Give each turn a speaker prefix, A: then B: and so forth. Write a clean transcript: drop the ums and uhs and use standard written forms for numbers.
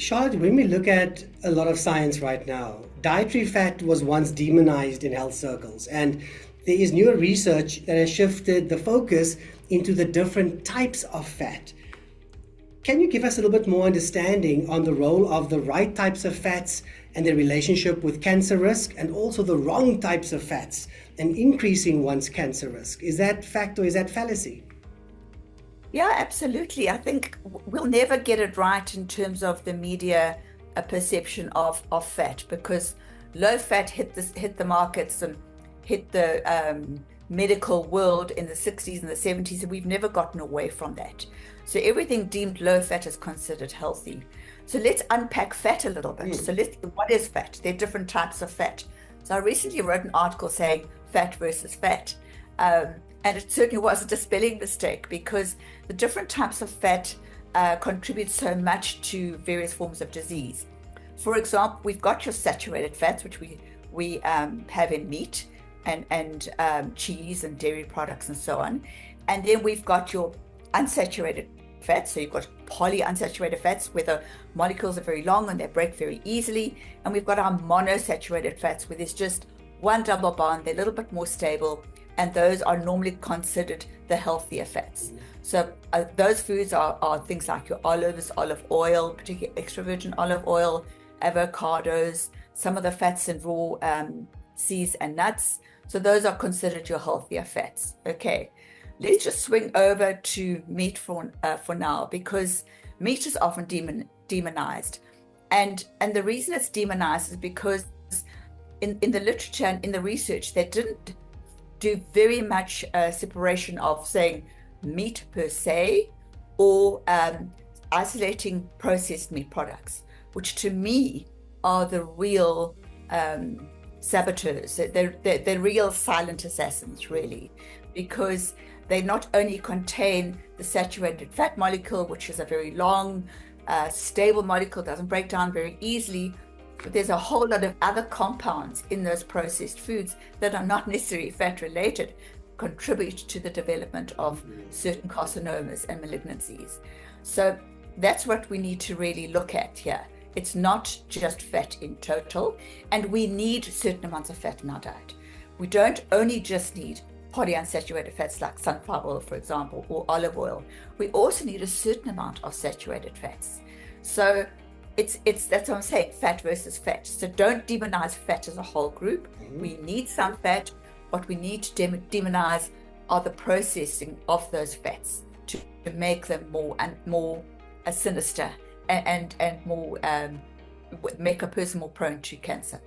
A: Charlotte, when we look at a lot of science right now, dietary fat was once demonized in health circles, and there is newer research that has shifted the focus into the different types of fat. Can you give us a little bit more understanding on the role of the right types of fats and their relationship with cancer risk, and also the wrong types of fats and increasing one's cancer risk? Is that fact or is that fallacy?
B: Yeah, absolutely. I think we'll never get it right in terms of the media perception of fat, because low fat hit the markets and hit the medical world in the 60s and the 70s, and we've never gotten away from that. So everything deemed low fat is considered healthy. So let's unpack fat a little bit. What is fat? There are different types of fat. So I recently wrote an article saying fat versus fat. And it certainly wasn't a spelling mistake, because the different types of fat contribute so much to various forms of disease. For example, we've got your saturated fats, which we have in meat and cheese and dairy products and so on. And then we've got your unsaturated fats. So you've got polyunsaturated fats, where the molecules are very long and they break very easily. And we've got our monosaturated fats, where there's just one double bond, they're a little bit more stable, and those are normally considered the healthier fats. So those foods are things like your olives, olive oil, particularly extra virgin olive oil, avocados, some of the fats in raw seeds and nuts. So those are considered your healthier fats. Okay, let's just swing over to meat for now, because meat is often demonized. And the reason it's demonized is because in the literature and in the research, they didn't do very much separation of saying meat per se, or isolating processed meat products, which to me are the real saboteurs. They're real silent assassins, really, because they not only contain the saturated fat molecule, which is a very long, stable molecule, doesn't break down very easily, but there's a whole lot of other compounds in those processed foods that are not necessarily fat related, contribute to the development of certain carcinomas and malignancies. So that's what we need to really look at here. It's not just fat in total, and we need certain amounts of fat in our diet. We don't only just need polyunsaturated fats like sunflower oil, for example, or olive oil. We also need a certain amount of saturated fats. So it's that's what I'm saying, fat versus fat. So don't demonize fat as a whole group. We need some fat. What we need to demonize are the processing of those fats to make them more sinister and more make a person more prone to cancer.